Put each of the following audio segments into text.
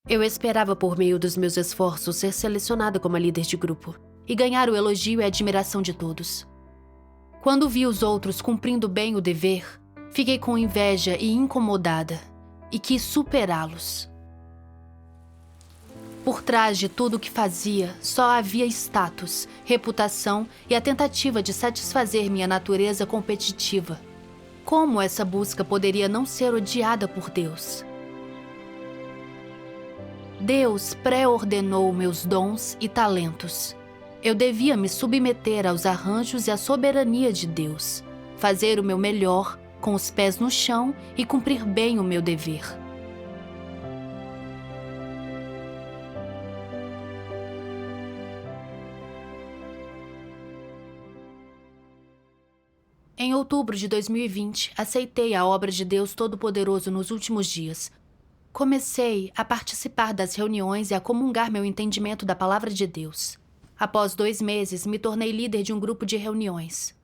Eu esperava, por meio dos meus esforços, ser selecionada como a líder de grupo e ganhar o elogio e a admiração de todos. Quando vi os outros cumprindo bem o dever, fiquei com inveja e incomodada e quis superá-los. Por trás de tudo o que fazia, só havia status, reputação e a tentativa de satisfazer minha natureza competitiva. Como essa busca poderia não ser odiada por Deus? Deus pré-ordenou meus dons e talentos. Eu devia me submeter aos arranjos e à soberania de Deus, fazer o meu melhor, com os pés no chão e cumprir bem o meu dever. Em outubro de 2020, aceitei a obra de Deus Todo-Poderoso nos últimos dias. Comecei a participar das reuniões e a comungar meu entendimento da palavra de Deus. Após 2 meses, me tornei líder de um grupo de reuniões.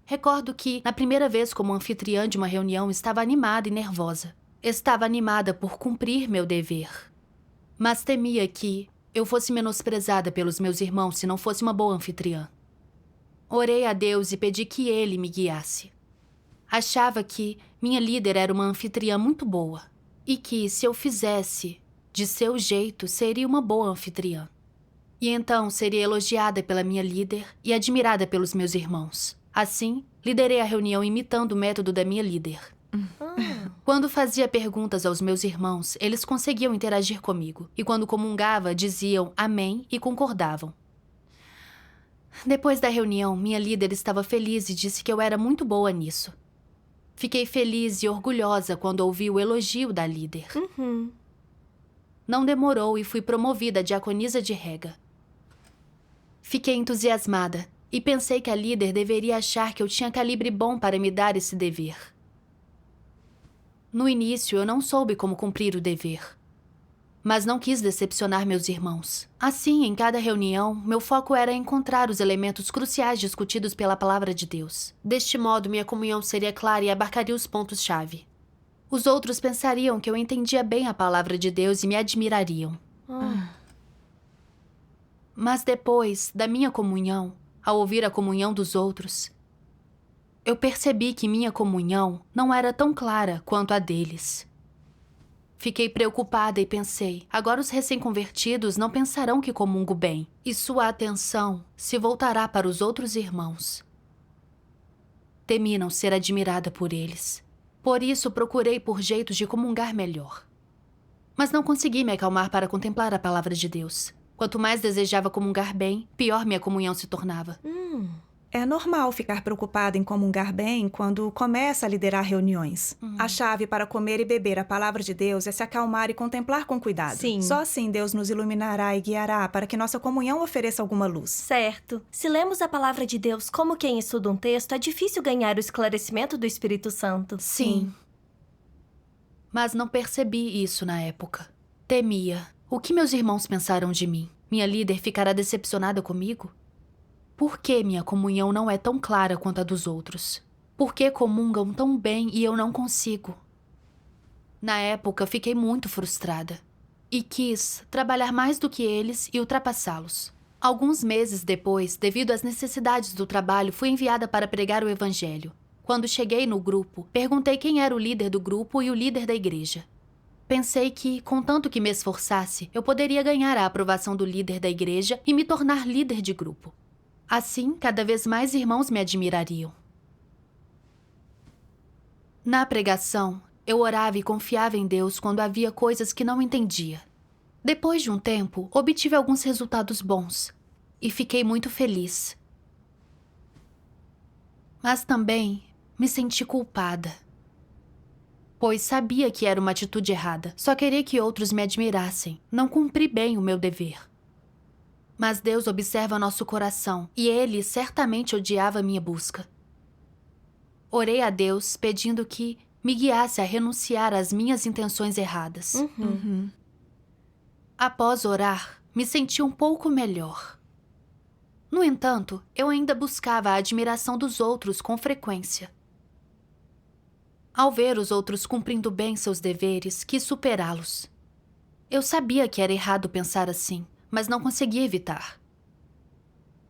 Recordo que, na primeira vez como anfitriã de uma reunião, estava animada e nervosa. Estava animada por cumprir meu dever. Mas temia que eu fosse menosprezada pelos meus irmãos se não fosse uma boa anfitriã. Orei a Deus e pedi que Ele me guiasse. Achava que minha líder era uma anfitriã muito boa e que, se eu fizesse de seu jeito, seria uma boa anfitriã. E então seria elogiada pela minha líder e admirada pelos meus irmãos. Assim, liderei a reunião imitando o método da minha líder. Quando fazia perguntas aos meus irmãos, eles conseguiam interagir comigo. E quando comungava, diziam amém e concordavam. Depois da reunião, minha líder estava feliz e disse que eu era muito boa nisso. Fiquei feliz e orgulhosa quando ouvi o elogio da líder. Não demorou e fui promovida a diaconisa de rega. Fiquei entusiasmada e pensei que a líder deveria achar que eu tinha calibre bom para me dar esse dever. No início, eu não soube como cumprir o dever. Mas não quis decepcionar meus irmãos. Assim, em cada reunião, meu foco era encontrar os elementos cruciais discutidos pela palavra de Deus. Deste modo, minha comunhão seria clara e abarcaria os pontos-chave. Os outros pensariam que eu entendia bem a palavra de Deus e me admirariam. Mas depois da minha comunhão, ao ouvir a comunhão dos outros, eu percebi que minha comunhão não era tão clara quanto a deles. Fiquei preocupada e pensei, agora os recém-convertidos não pensarão que comungo bem, e sua atenção se voltará para os outros irmãos. Temi não ser admirada por eles. Por isso procurei por jeitos de comungar melhor. Mas não consegui me acalmar para contemplar a palavra de Deus. Quanto mais desejava comungar bem, pior minha comunhão se tornava. É normal ficar preocupada em comungar bem quando começa a liderar reuniões. A chave para comer e beber a palavra de Deus é se acalmar e contemplar com cuidado. Sim. Só assim Deus nos iluminará e guiará para que nossa comunhão ofereça alguma luz. Certo. Se lemos a palavra de Deus como quem estuda um texto, é difícil ganhar o esclarecimento do Espírito Santo. Sim. Mas não percebi isso na época. Temia. O que meus irmãos pensaram de mim? Minha líder ficará decepcionada comigo? Por que minha comunhão não é tão clara quanto a dos outros? Por que comungam tão bem e eu não consigo? Na época, fiquei muito frustrada e quis trabalhar mais do que eles e ultrapassá-los. Alguns meses depois, devido às necessidades do trabalho, fui enviada para pregar o evangelho. Quando cheguei no grupo, perguntei quem era o líder do grupo e o líder da igreja. Pensei que, contanto que me esforçasse, eu poderia ganhar a aprovação do líder da igreja e me tornar líder de grupo. Assim, cada vez mais irmãos me admirariam. Na pregação, eu orava e confiava em Deus quando havia coisas que não entendia. Depois de um tempo, obtive alguns resultados bons e fiquei muito feliz. Mas também me senti culpada, pois sabia que era uma atitude errada. Só queria que outros me admirassem. Não cumpri bem o meu dever. Mas Deus observa nosso coração e Ele certamente odiava minha busca. Orei a Deus pedindo que me guiasse a renunciar às minhas intenções erradas. Após orar, me senti um pouco melhor. No entanto, eu ainda buscava a admiração dos outros com frequência. Ao ver os outros cumprindo bem seus deveres, quis superá-los. Eu sabia que era errado pensar assim, mas não conseguia evitar.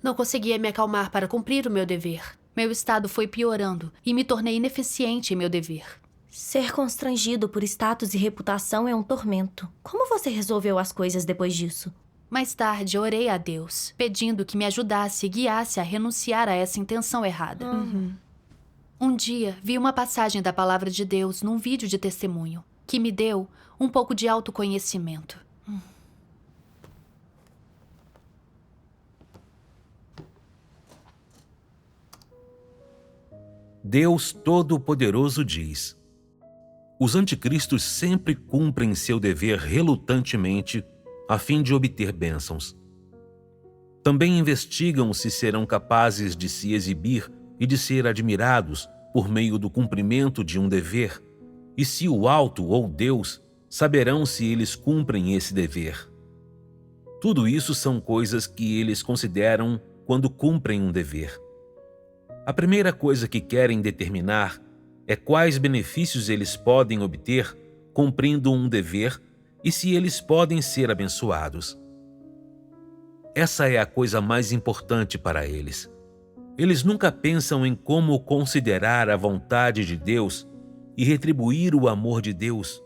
Não conseguia me acalmar para cumprir o meu dever. Meu estado foi piorando e me tornei ineficiente em meu dever. Ser constrangido por status e reputação é um tormento. Como você resolveu as coisas depois disso? Mais tarde, orei a Deus, pedindo que me ajudasse e guiasse a renunciar a essa intenção errada. Um dia, vi uma passagem da Palavra de Deus num vídeo de testemunho, que me deu um pouco de autoconhecimento. Deus Todo-Poderoso diz: os anticristos sempre cumprem seu dever relutantemente a fim de obter bênçãos. Também investigam se serão capazes de se exibir e de ser admirados por meio do cumprimento de um dever, e se o Alto ou Deus saberão se eles cumprem esse dever. Tudo isso são coisas que eles consideram quando cumprem um dever. A primeira coisa que querem determinar é quais benefícios eles podem obter cumprindo um dever e se eles podem ser abençoados. Essa é a coisa mais importante para eles. Eles nunca pensam em como considerar a vontade de Deus e retribuir o amor de Deus,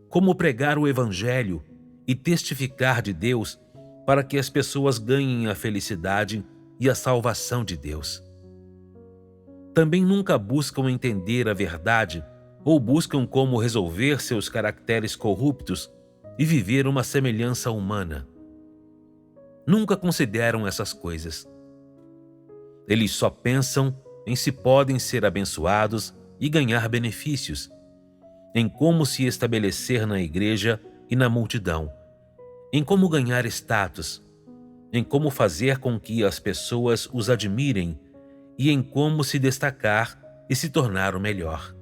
como pregar o Evangelho e testificar de Deus para que as pessoas ganhem a felicidade e a salvação de Deus. Também nunca buscam entender a verdade ou buscam como resolver seus caracteres corruptos e viver uma semelhança humana. Nunca consideram essas coisas. Eles só pensam em se podem ser abençoados e ganhar benefícios, em como se estabelecer na igreja e na multidão, em como ganhar status, em como fazer com que as pessoas os admirem e em como se destacar e se tornar o melhor.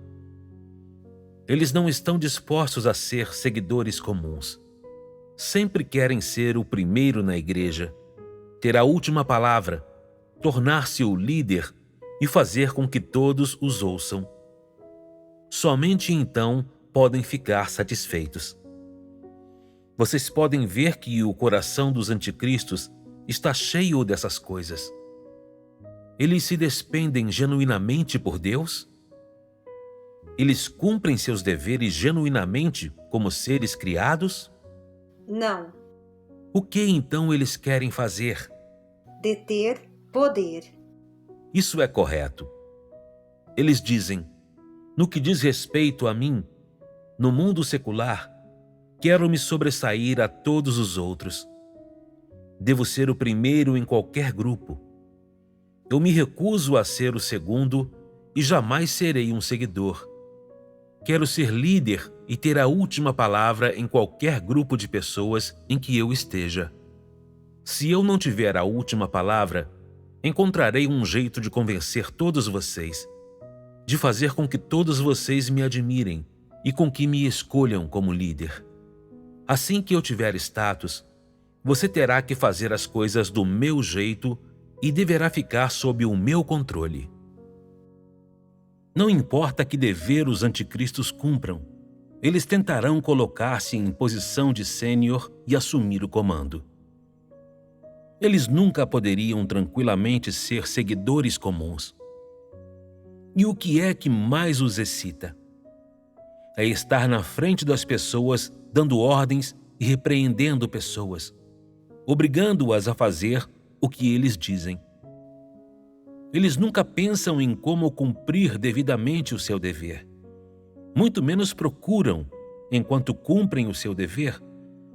Eles não estão dispostos a ser seguidores comuns. Sempre querem ser o primeiro na igreja, ter a última palavra, tornar-se o líder e fazer com que todos os ouçam. Somente então podem ficar satisfeitos. Vocês podem ver que o coração dos anticristos está cheio dessas coisas. Eles se despendem genuinamente por Deus? Eles cumprem seus deveres genuinamente como seres criados? Não. O que então eles querem fazer? Deter poder. Isso é correto. Eles dizem: no que diz respeito a mim, no mundo secular, quero me sobressair a todos os outros. Devo ser o primeiro em qualquer grupo. Eu me recuso a ser o segundo e jamais serei um seguidor. Quero ser líder e ter a última palavra em qualquer grupo de pessoas em que eu esteja. Se eu não tiver a última palavra, encontrarei um jeito de convencer todos vocês, de fazer com que todos vocês me admirem e com que me escolham como líder. Assim que eu tiver status, você terá que fazer as coisas do meu jeito e deverá ficar sob o meu controle. Não importa que dever os anticristos cumpram, eles tentarão colocar-se em posição de sênior e assumir o comando. Eles nunca poderiam tranquilamente ser seguidores comuns. E o que é que mais os excita? É estar na frente das pessoas, dando ordens e repreendendo pessoas, obrigando-as a fazer o que eles dizem. Eles nunca pensam em como cumprir devidamente o seu dever. Muito menos procuram, enquanto cumprem o seu dever,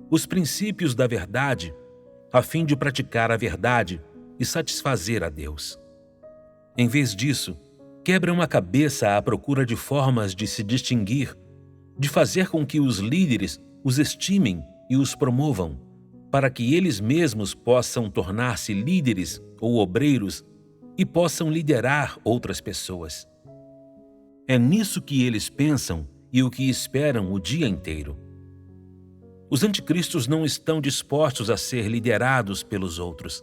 os princípios da verdade, a fim de praticar a verdade e satisfazer a Deus. Em vez disso, quebram a cabeça à procura de formas de se distinguir, de fazer com que os líderes os estimem e os promovam, para que eles mesmos possam tornar-se líderes ou obreiros e possam liderar outras pessoas. É nisso que eles pensam e o que esperam o dia inteiro. Os anticristos não estão dispostos a ser liderados pelos outros,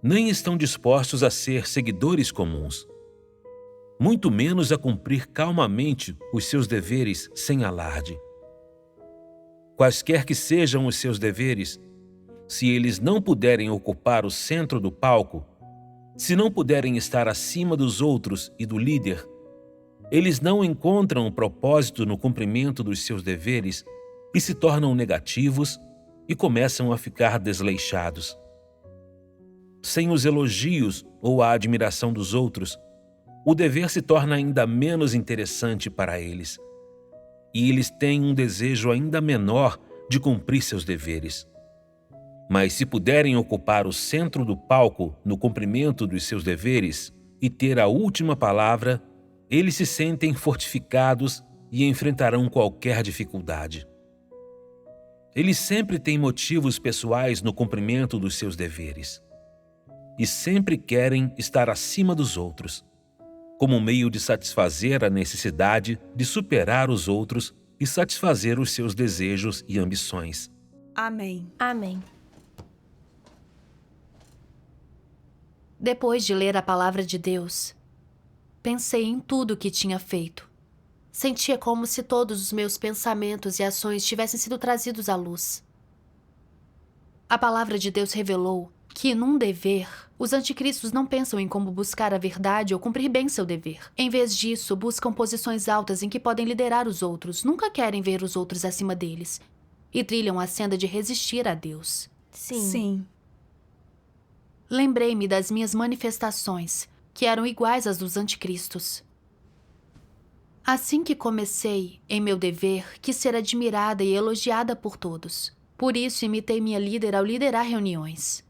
nem estão dispostos a ser seguidores comuns, muito menos a cumprir calmamente os seus deveres sem alarde. Quaisquer que sejam os seus deveres, se eles não puderem ocupar o centro do palco, se não puderem estar acima dos outros e do líder, eles não encontram propósito no cumprimento dos seus deveres e se tornam negativos e começam a ficar desleixados. Sem os elogios ou a admiração dos outros, o dever se torna ainda menos interessante para eles. E eles têm um desejo ainda menor de cumprir seus deveres. Mas se puderem ocupar o centro do palco no cumprimento dos seus deveres e ter a última palavra, eles se sentem fortificados e enfrentarão qualquer dificuldade. Eles sempre têm motivos pessoais no cumprimento dos seus deveres. E sempre querem estar acima dos outros, como meio de satisfazer a necessidade de superar os outros e satisfazer os seus desejos e ambições. Amém. Amém. Depois de ler a palavra de Deus, pensei em tudo o que tinha feito. Sentia como se todos os meus pensamentos e ações tivessem sido trazidos à luz. A palavra de Deus revelou que, num dever, os anticristos não pensam em como buscar a verdade ou cumprir bem seu dever. Em vez disso, buscam posições altas em que podem liderar os outros, nunca querem ver os outros acima deles, e trilham a senda de resistir a Deus. Sim. Lembrei-me das minhas manifestações, que eram iguais às dos anticristos. Assim que comecei, em meu dever, quis ser admirada e elogiada por todos. Por isso, imitei minha líder ao liderar reuniões.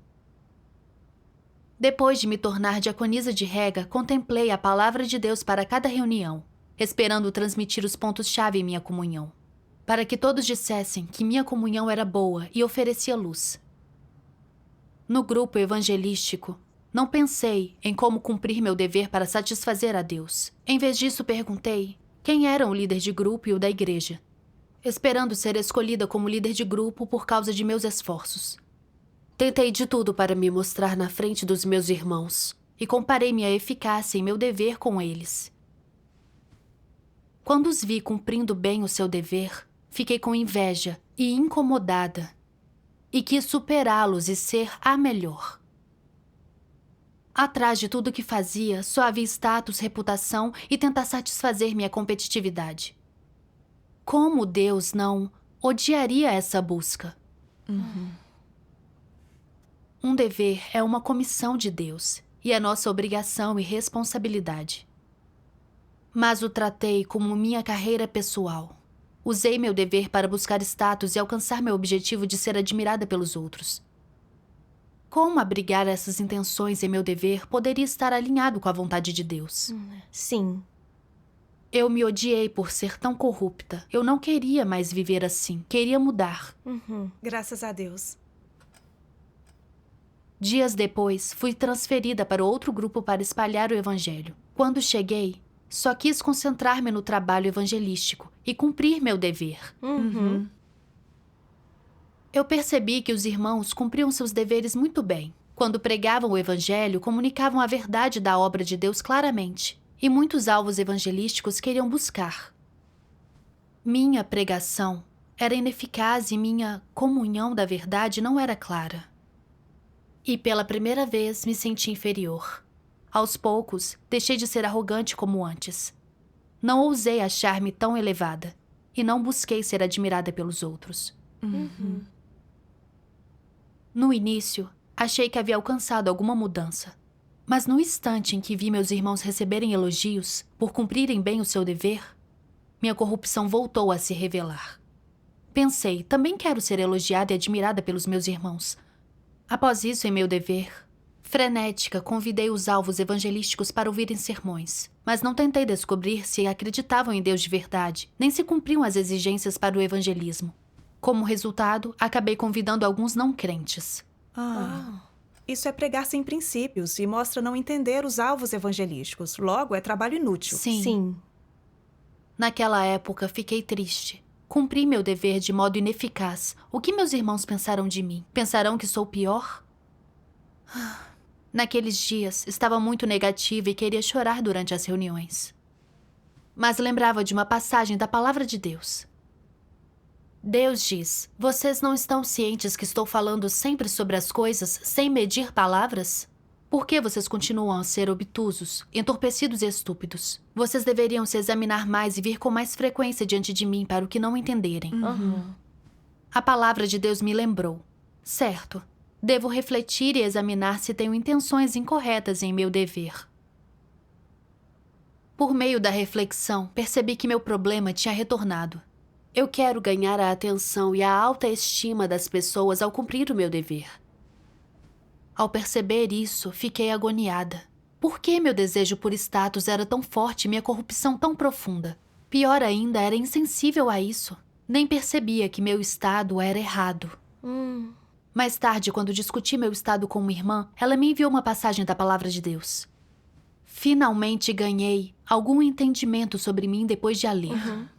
Depois de me tornar diaconisa de rega, contemplei a palavra de Deus para cada reunião, esperando transmitir os pontos-chave em minha comunhão, para que todos dissessem que minha comunhão era boa e oferecia luz. No grupo evangelístico, não pensei em como cumprir meu dever para satisfazer a Deus. Em vez disso, perguntei quem era o líder de grupo e o da igreja, esperando ser escolhida como líder de grupo por causa de meus esforços. Tentei de tudo para me mostrar na frente dos meus irmãos e comparei minha eficácia em meu dever com eles. Quando os vi cumprindo bem o seu dever, fiquei com inveja e incomodada e quis superá-los e ser a melhor. Atrás de tudo que fazia, só havia status, reputação e tentar satisfazer minha competitividade. Como Deus não odiaria essa busca? Um dever é uma comissão de Deus e é nossa obrigação e responsabilidade. Mas o tratei como minha carreira pessoal. Usei meu dever para buscar status e alcançar meu objetivo de ser admirada pelos outros. Como abrigar essas intenções em meu dever poderia estar alinhado com a vontade de Deus? Sim. Eu me odiei por ser tão corrupta. Eu não queria mais viver assim. Queria mudar. Graças a Deus. Dias depois, fui transferida para outro grupo para espalhar o evangelho. Quando cheguei, só quis concentrar-me no trabalho evangelístico e cumprir meu dever. Eu percebi que os irmãos cumpriam seus deveres muito bem. Quando pregavam o evangelho, comunicavam a verdade da obra de Deus claramente. E muitos alvos evangelísticos queriam buscar. Minha pregação era ineficaz e minha comunhão da verdade não era clara. E pela primeira vez me senti inferior. Aos poucos, deixei de ser arrogante como antes. Não ousei achar-me tão elevada e não busquei ser admirada pelos outros. No início, achei que havia alcançado alguma mudança. Mas no instante em que vi meus irmãos receberem elogios por cumprirem bem o seu dever, minha corrupção voltou a se revelar. Pensei, também quero ser elogiada e admirada pelos meus irmãos. Após isso, em meu dever, frenética, convidei os alvos evangelísticos para ouvirem sermões, mas não tentei descobrir se acreditavam em Deus de verdade, nem se cumpriam as exigências para o evangelismo. Como resultado, acabei convidando alguns não crentes. Isso é pregar sem princípios e mostra não entender os alvos evangelísticos. Logo, é trabalho inútil. Sim. Naquela época, fiquei triste. Cumpri meu dever de modo ineficaz. O que meus irmãos pensaram de mim? Pensarão que sou pior? Naqueles dias, estava muito negativa e queria chorar durante as reuniões. Mas lembrava de uma passagem da Palavra de Deus. Deus diz: vocês não estão cientes que estou falando sempre sobre as coisas sem medir palavras? Por que vocês continuam a ser obtusos, entorpecidos e estúpidos? Vocês deveriam se examinar mais e vir com mais frequência diante de mim para o que não entenderem. A palavra de Deus me lembrou. Certo, devo refletir e examinar se tenho intenções incorretas em meu dever. Por meio da reflexão, percebi que meu problema tinha retornado. Eu quero ganhar a atenção e a alta estima das pessoas ao cumprir o meu dever. Ao perceber isso, fiquei agoniada. Por que meu desejo por status era tão forte e minha corrupção tão profunda? Pior ainda, era insensível a isso. Nem percebia que meu estado era errado. Mais tarde, quando discuti meu estado com uma irmã, ela me enviou uma passagem da Palavra de Deus. Finalmente ganhei algum entendimento sobre mim depois de a ler.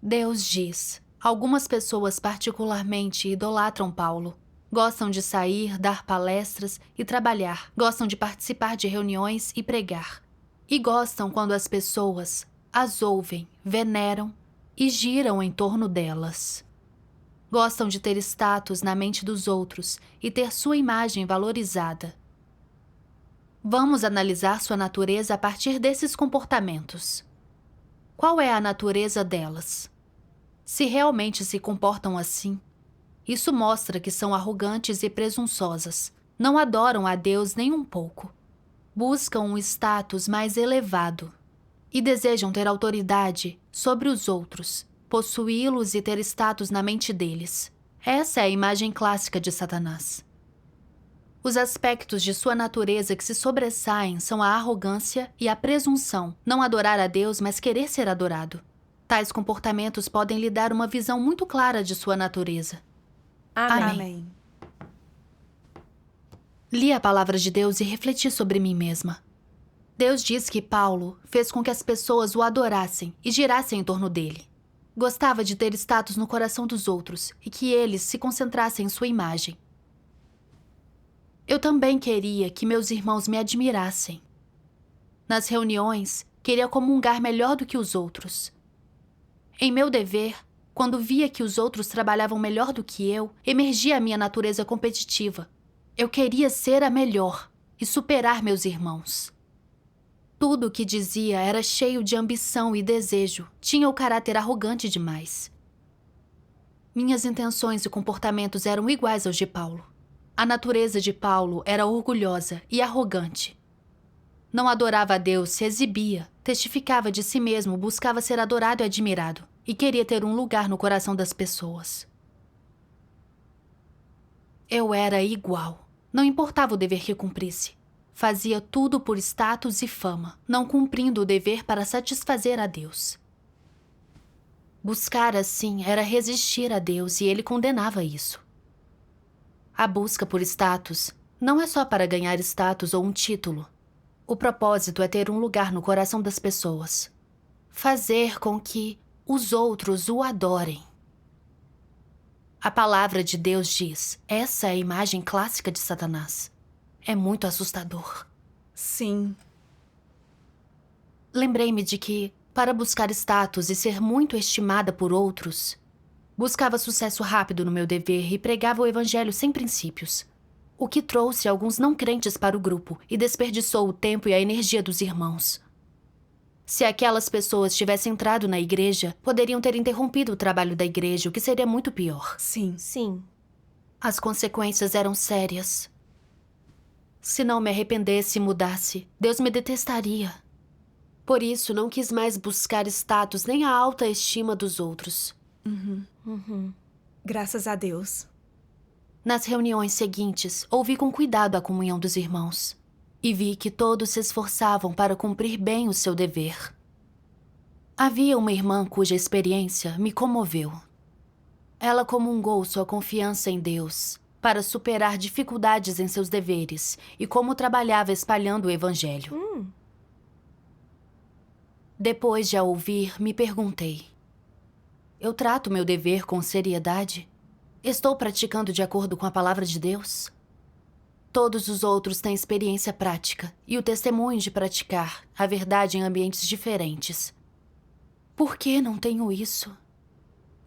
Deus diz: algumas pessoas particularmente idolatram Paulo. Gostam de sair, dar palestras e trabalhar. Gostam de participar de reuniões e pregar. E gostam quando as pessoas as ouvem, veneram e giram em torno delas. Gostam de ter status na mente dos outros e ter sua imagem valorizada. Vamos analisar sua natureza a partir desses comportamentos. Qual é a natureza delas? Se realmente se comportam assim, isso mostra que são arrogantes e presunçosas. Não adoram a Deus nem um pouco. Buscam um status mais elevado e desejam ter autoridade sobre os outros, possuí-los e ter status na mente deles. Essa é a imagem clássica de Satanás. Os aspectos de sua natureza que se sobressaem são a arrogância e a presunção, não adorar a Deus, mas querer ser adorado. Tais comportamentos podem lhe dar uma visão muito clara de sua natureza. Amém. Li a palavra de Deus e refleti sobre mim mesma. Deus diz que Paulo fez com que as pessoas o adorassem e girassem em torno dele. Gostava de ter status no coração dos outros e que eles se concentrassem em sua imagem. Eu também queria que meus irmãos me admirassem. Nas reuniões, queria comungar melhor do que os outros. Em meu dever, quando via que os outros trabalhavam melhor do que eu, emergia a minha natureza competitiva. Eu queria ser a melhor e superar meus irmãos. Tudo o que dizia era cheio de ambição e desejo, tinha o caráter arrogante demais. Minhas intenções e comportamentos eram iguais aos de Paulo. A natureza de Paulo era orgulhosa e arrogante. Não adorava a Deus, se exibia, testificava de si mesmo, buscava ser adorado e admirado, e queria ter um lugar no coração das pessoas. Eu era igual. Não importava o dever que cumprisse. Fazia tudo por status e fama, não cumprindo o dever para satisfazer a Deus. Buscar assim era resistir a Deus e ele condenava isso. A busca por status não é só para ganhar status ou um título. O propósito é ter um lugar no coração das pessoas. Fazer com que os outros o adorem. A palavra de Deus diz: essa é a imagem clássica de Satanás. É muito assustador. Sim. Lembrei-me de que, para buscar status e ser muito estimada por outros, buscava sucesso rápido no meu dever e pregava o evangelho sem princípios, o que trouxe alguns não crentes para o grupo e desperdiçou o tempo e a energia dos irmãos. Se aquelas pessoas tivessem entrado na igreja, poderiam ter interrompido o trabalho da igreja, o que seria muito pior. Sim. Sim. As consequências eram sérias. Se não me arrependesse e mudasse, Deus me detestaria. Por isso, não quis mais buscar status nem a alta estima dos outros. Graças a Deus. Nas reuniões seguintes, ouvi com cuidado a comunhão dos irmãos e vi que todos se esforçavam para cumprir bem o seu dever. Havia uma irmã cuja experiência me comoveu. Ela comungou sua confiança em Deus para superar dificuldades em seus deveres e como trabalhava espalhando o evangelho. Depois de a ouvir, me perguntei: eu trato meu dever com seriedade? Estou praticando de acordo com a palavra de Deus? Todos os outros têm experiência prática e o testemunho de praticar a verdade em ambientes diferentes. Por que não tenho isso?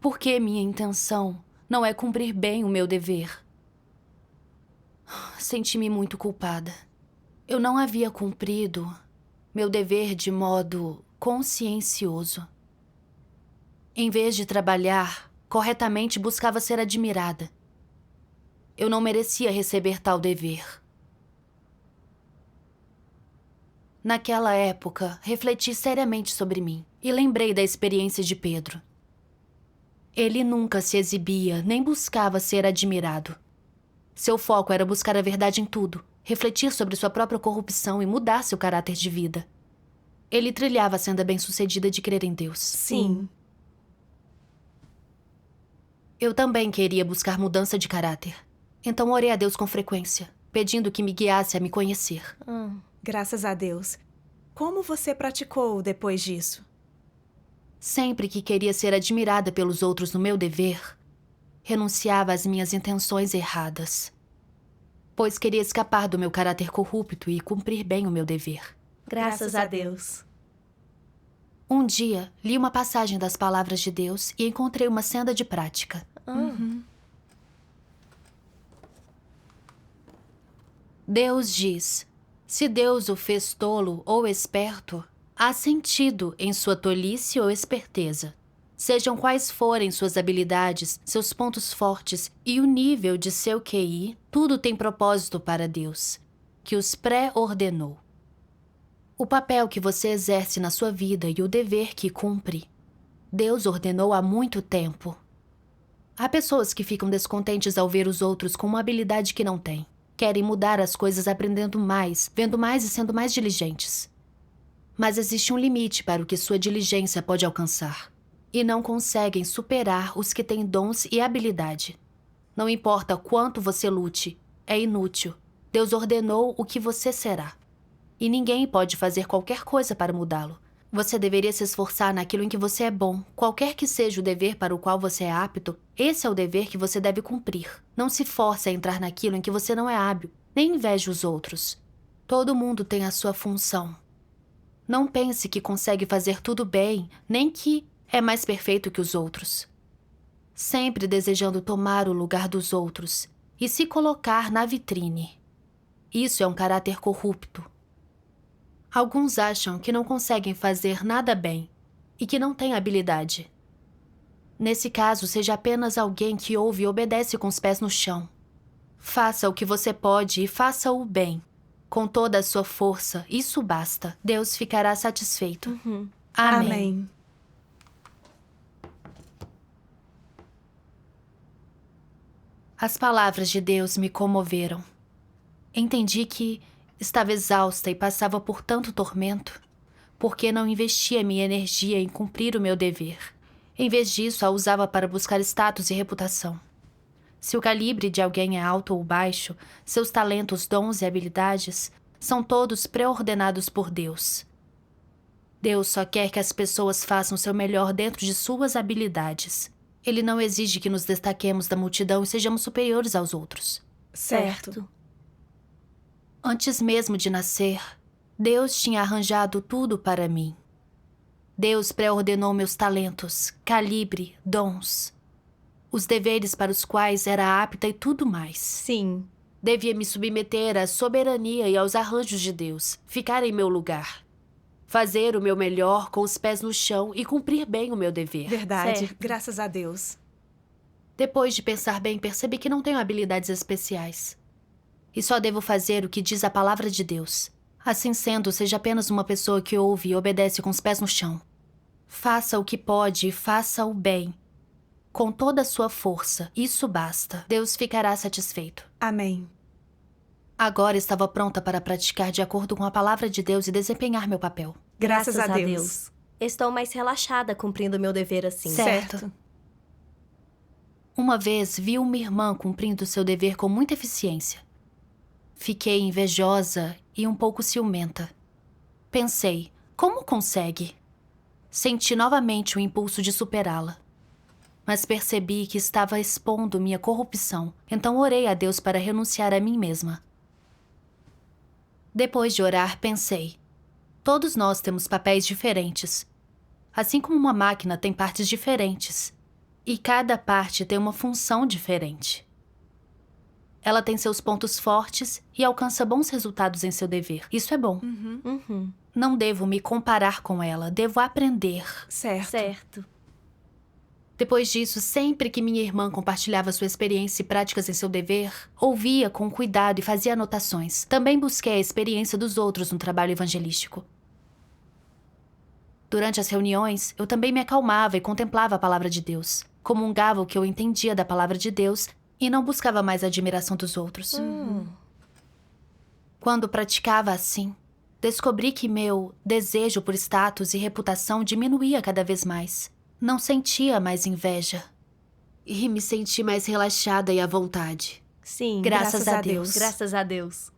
Por que minha intenção não é cumprir bem o meu dever? Senti-me muito culpada. Eu não havia cumprido meu dever de modo consciencioso. Em vez de trabalhar, corretamente buscava ser admirada. Eu não merecia receber tal dever. Naquela época, refleti seriamente sobre mim e lembrei da experiência de Pedro. Ele nunca se exibia nem buscava ser admirado. Seu foco era buscar a verdade em tudo, refletir sobre sua própria corrupção e mudar seu caráter de vida. Ele trilhava a senda bem-sucedida de crer em Deus. Sim. Eu também queria buscar mudança de caráter. Então orei a Deus com frequência, pedindo que me guiasse a me conhecer. Graças a Deus. Como você praticou depois disso? Sempre que queria ser admirada pelos outros no meu dever, renunciava às minhas intenções erradas, pois queria escapar do meu caráter corrupto e cumprir bem o meu dever. Graças a Deus. Um dia, li uma passagem das palavras de Deus e encontrei uma senda de prática. Deus diz: se Deus o fez tolo ou esperto, há sentido em sua tolice ou esperteza. Sejam quais forem suas habilidades, seus pontos fortes e o nível de seu QI, tudo tem propósito para Deus, que os pré-ordenou. O papel que você exerce na sua vida e o dever que cumpre, Deus ordenou há muito tempo. Há pessoas que ficam descontentes ao ver os outros com uma habilidade que não têm. Querem mudar as coisas aprendendo mais, vendo mais e sendo mais diligentes. Mas existe um limite para o que sua diligência pode alcançar. E não conseguem superar os que têm dons e habilidade. Não importa quanto você lute, é inútil. Deus ordenou o que você será. E ninguém pode fazer qualquer coisa para mudá-lo. Você deveria se esforçar naquilo em que você é bom. Qualquer que seja o dever para o qual você é apto, esse é o dever que você deve cumprir. Não se force a entrar naquilo em que você não é hábil, nem inveje os outros. Todo mundo tem a sua função. Não pense que consegue fazer tudo bem, nem que é mais perfeito que os outros. Sempre desejando tomar o lugar dos outros e se colocar na vitrine. Isso é um caráter corrupto. Alguns acham que não conseguem fazer nada bem e que não têm habilidade. Nesse caso, seja apenas alguém que ouve e obedece com os pés no chão. Faça o que você pode e faça-o bem. Com toda a sua força, isso basta. Deus ficará satisfeito. Amém. Amém. As palavras de Deus me comoveram. Entendi que estava exausta e passava por tanto tormento, porque não investia minha energia em cumprir o meu dever. Em vez disso, a usava para buscar status e reputação. Se o calibre de alguém é alto ou baixo, seus talentos, dons e habilidades são todos pré-ordenados por Deus. Deus só quer que as pessoas façam seu melhor dentro de suas habilidades. Ele não exige que nos destaquemos da multidão e sejamos superiores aos outros. Certo. Antes mesmo de nascer, Deus tinha arranjado tudo para mim. Deus pré-ordenou meus talentos, calibre, dons, os deveres para os quais era apta e tudo mais. Sim. Devia me submeter à soberania e aos arranjos de Deus, ficar em meu lugar, fazer o meu melhor com os pés no chão e cumprir bem o meu dever. Verdade. Certo. Graças a Deus. Depois de pensar bem, percebi que não tenho habilidades especiais. E só devo fazer o que diz a palavra de Deus. Assim sendo, seja apenas uma pessoa que ouve e obedece com os pés no chão. Faça o que pode e faça o bem. Com toda a sua força, isso basta. Deus ficará satisfeito. Amém. Agora estava pronta para praticar de acordo com a palavra de Deus e desempenhar meu papel. Graças a Deus. Estou mais relaxada cumprindo meu dever assim. Certo. Uma vez vi uma irmã cumprindo seu dever com muita eficiência. Fiquei invejosa e um pouco ciumenta. Pensei, como consegue? Senti novamente o impulso de superá-la. Mas percebi que estava expondo minha corrupção, então orei a Deus para renunciar a mim mesma. Depois de orar, pensei: todos nós temos papéis diferentes. Assim como uma máquina tem partes diferentes. E cada parte tem uma função diferente. Ela tem seus pontos fortes e alcança bons resultados em seu dever. Isso é bom. Não devo me comparar com ela, devo aprender. Certo. Certo. Depois disso, sempre que minha irmã compartilhava sua experiência e práticas em seu dever, ouvia com cuidado e fazia anotações. Também busquei a experiência dos outros no trabalho evangelístico. Durante as reuniões, eu também me acalmava e contemplava a palavra de Deus. Comungava o que eu entendia da palavra de Deus e não buscava mais a admiração dos outros. Quando praticava assim, descobri que meu desejo por status e reputação diminuía cada vez mais. Não sentia mais inveja. E me senti mais relaxada e à vontade. Sim. Graças a Deus. Graças a Deus.